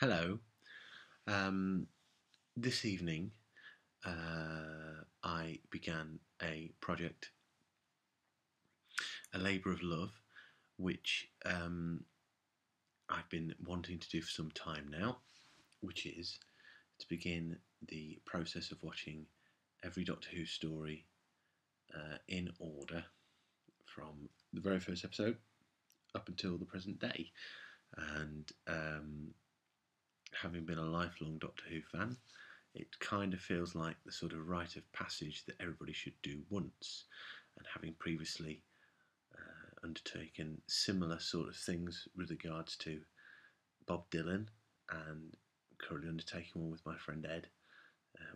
Hello. Um, this evening, I began a project, a labour of love, which I've been wanting to do for some time now, which is to begin the process of watching every Doctor Who story in order from the very first episode up until the present day. And having been a lifelong Doctor Who fan, it kind of feels like the sort of rite of passage that everybody should do once. And having previously undertaken similar sort of things with regards to Bob Dylan, and currently undertaking one with my friend Ed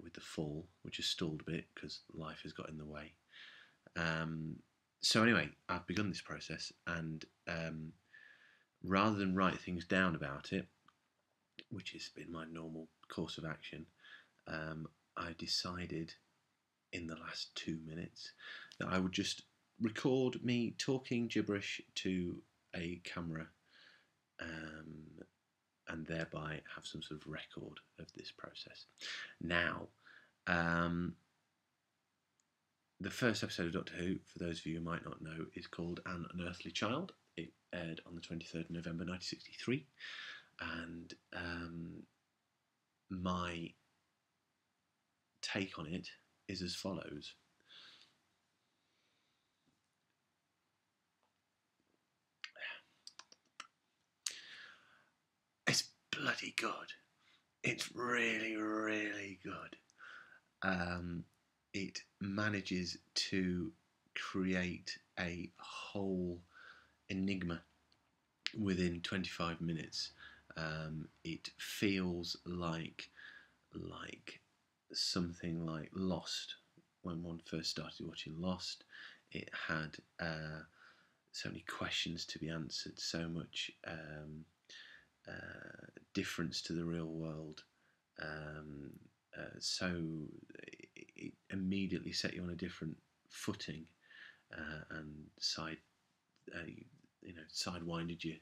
with The Fall, which has stalled a bit because life has got in the way. So anyway, I've begun this process, and rather than write things down about it, which has been my normal course of action, I decided in the last 2 minutes that I would just record me talking gibberish to a camera and thereby have some sort of record of this process. Now, the first episode of Doctor Who, for those of you who might not know, is called An Unearthly Child. It aired on the 23rd of November 1963, and my take on it is as follows. It's bloody good. It's really, really good. It manages to create a whole enigma within 25 minutes. It feels like something like Lost. When one first started watching Lost, it had so many questions to be answered, so much difference to the real world. So it immediately set you on a different footing and sidewinded you.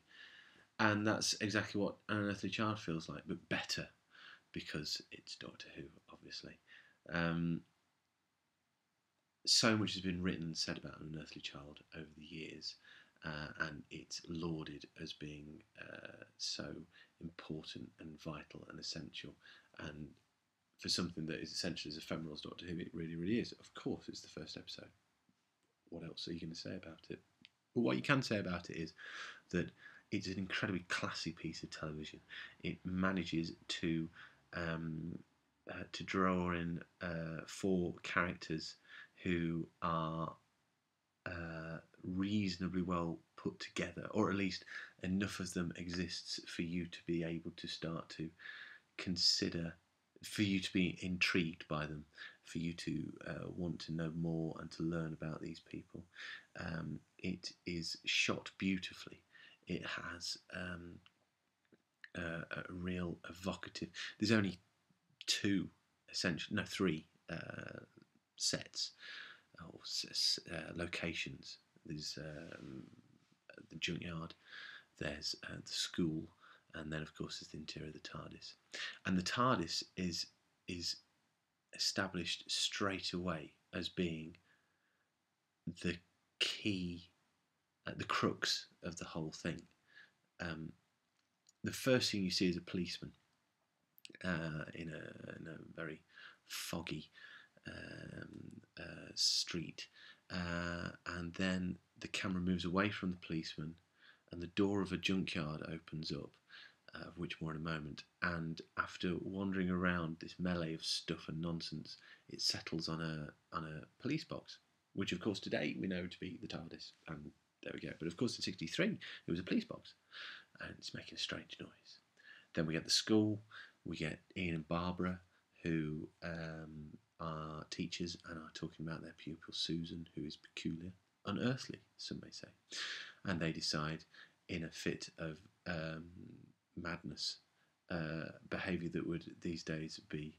And that's exactly what An Unearthly Child feels like, but better, because it's Doctor Who, obviously. So much has been written and said about An Unearthly Child over the years, and it's lauded as being so important and vital and essential. And for something that is essentially as ephemeral as Doctor Who, it really, really is. Of course, it's the first episode. What else are you going to say about it? But what you can say about it is that it's an incredibly classy piece of television. It manages to draw in 4 characters who are reasonably well put together, or at least enough of them exists for you to be able to start to consider, for you to be intrigued by them, for you to want to know more and to learn about these people. It is shot beautifully. It has a real evocative. There's only 3 sets or locations. There's the junkyard, there's the school, and then of course there's the interior of the TARDIS. And the TARDIS is established straight away as being the key, the crux of the whole thing. The first thing you see is a policeman in a very foggy street, and then the camera moves away from the policeman, and the door of a junkyard opens up, of which more in a moment. And after wandering around this melee of stuff and nonsense, it settles on a police box, which of course today we know to be the TARDIS. And there we go. But of course in '63 it was a police box, and it's making a strange noise. Then we get the school. We get Ian and Barbara, who are teachers and are talking about their pupil Susan, who is peculiar, unearthly, some may say. And they decide, in a fit of madness, behaviour that would these days be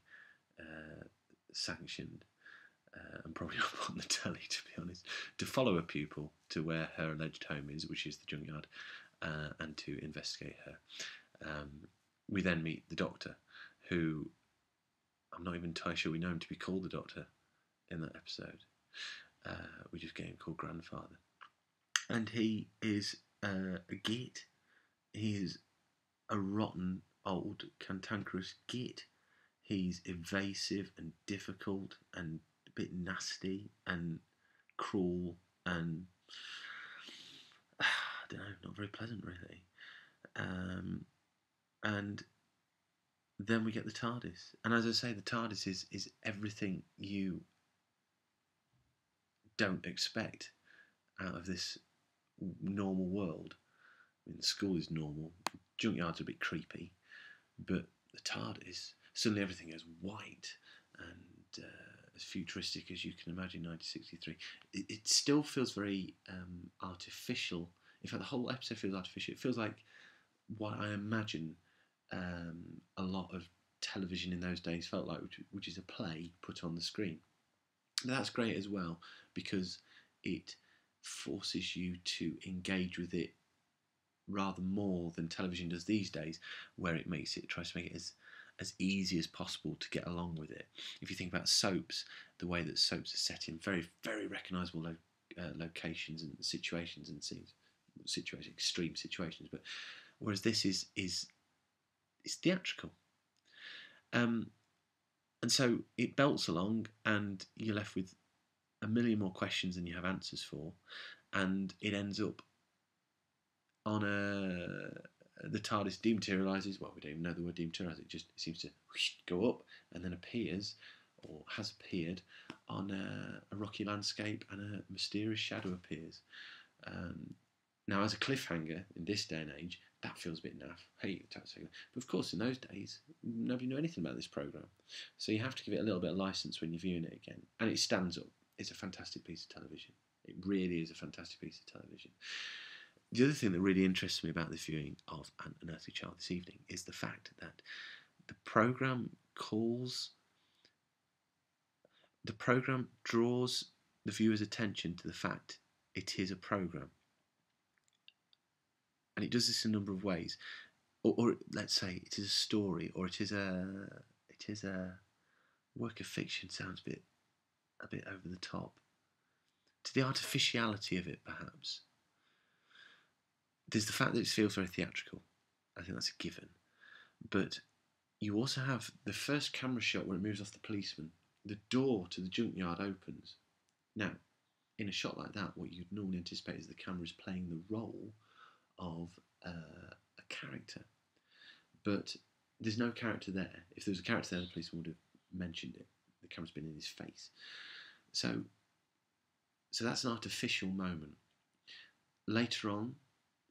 sanctioned and probably not on the telly, to be honest, to follow a pupil to where her alleged home is, which is the junkyard, and to investigate her. we then meet the Doctor, who I'm not even entirely sure we know him to be called the Doctor in that episode. We just get him called Grandfather. And he is a git. He is a rotten, old, cantankerous git. He's evasive and difficult and a bit nasty and cruel and I don't know, not very pleasant really. And then we get the TARDIS, and as I say, the TARDIS is everything you don't expect out of this normal world. I mean, the school is normal, junkyard's a bit creepy, but the TARDIS, suddenly everything is white and as futuristic as you can imagine. 1963. It still feels very artificial. In fact, the whole episode feels artificial. It feels like what I imagine a lot of television in those days felt like, which is a play put on the screen. But that's great as well, because it forces you to engage with it rather more than television does these days, where it tries to make it as easy as possible to get along with it. If you think about soaps, the way that soaps are set in very, very recognisable locations and situations and scenes, extreme situations, but whereas this is theatrical. And so it belts along, and you're left with a million more questions than you have answers for, and it ends up on the TARDIS dematerialises. Well, we don't even know the word dematerialise. It seems to go up and then appears, or has appeared, on a rocky landscape, and a mysterious shadow appears. Now, as a cliffhanger in this day and age, that feels a bit naff. Hey, but of course, in those days, nobody knew anything about this programme. So you have to give it a little bit of licence when you're viewing it again. And it stands up. It's a fantastic piece of television. It really is a fantastic piece of television. The other thing that really interests me about this viewing of An Unearthly Child this evening is the fact that the programme draws the viewer's attention to the fact it is a programme. And it does this in a number of ways. Or let's say it is a story, or it is a work of fiction. Sounds a bit over the top. To the artificiality of it, perhaps. There's the fact that it feels very theatrical. I think that's a given. But you also have the first camera shot where it moves off the policeman. The door to the junkyard opens. Now, in a shot like that, what you'd normally anticipate is the camera is playing the role of a character. But there's no character there. If there was a character there, the policeman would have mentioned it. The camera's been in his face. So that's an artificial moment. Later on,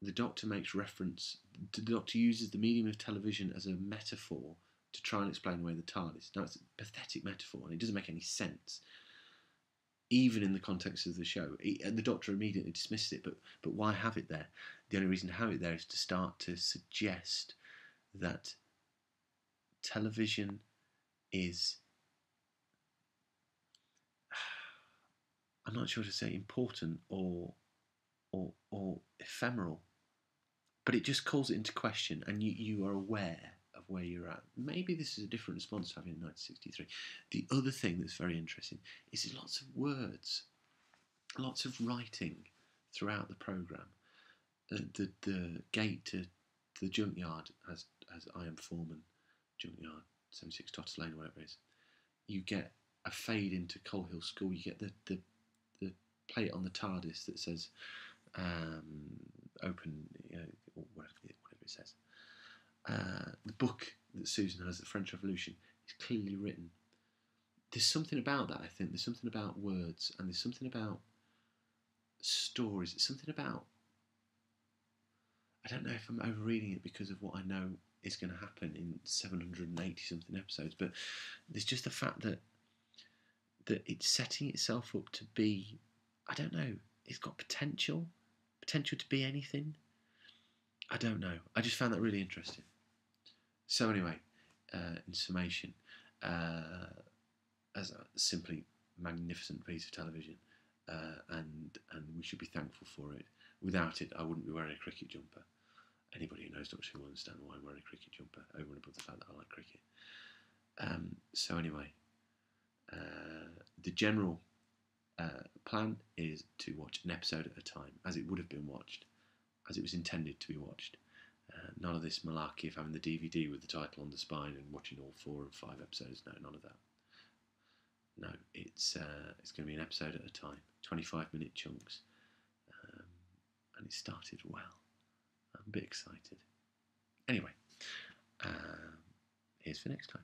the Doctor makes reference. The Doctor uses the medium of television as a metaphor to try and explain away the TARDIS. Now, it's a pathetic metaphor, and it doesn't make any sense, even in the context of the show. And the Doctor immediately dismisses it, but why have it there? The only reason to have it there is to start to suggest that television is, I'm not sure to say important or ephemeral, but it just calls it into question, and you are aware of where you're at. Maybe this is a different response to having in 1963. The other thing that's very interesting is there's lots of words, lots of writing throughout the programme. The gate to the junkyard as I Am Foreman junkyard, 76 Totters Lane, or whatever it is. You get a fade into Coal Hill School. You get the plate on the TARDIS that says open, or whatever it says. The book that Susan has, The French Revolution, is clearly written. There's something about that, I think. There's something about words, and there's something about stories. It's something about, I don't know if I'm overreading it because of what I know is going to happen in 780 something episodes, but there's just the fact that it's setting itself up to be, I don't know, it's got potential to be anything. I don't know. I just found that really interesting. So anyway, in summation, as a simply magnificent piece of television, and we should be thankful for it. Without it, I wouldn't be wearing a cricket jumper. Anybody who knows Doctor Who will understand why I'm wearing a cricket jumper, over and above the fact that I like cricket. So anyway, the general plan is to watch an episode at a time, as it would have been watched, as it was intended to be watched. None of this malarkey of having the DVD with the title on the spine and watching all 4 and 5 episodes. No, none of that. No, it's going to be an episode at a time, 25-minute chunks, and it started well. I'm a bit excited. Anyway, here's for next time.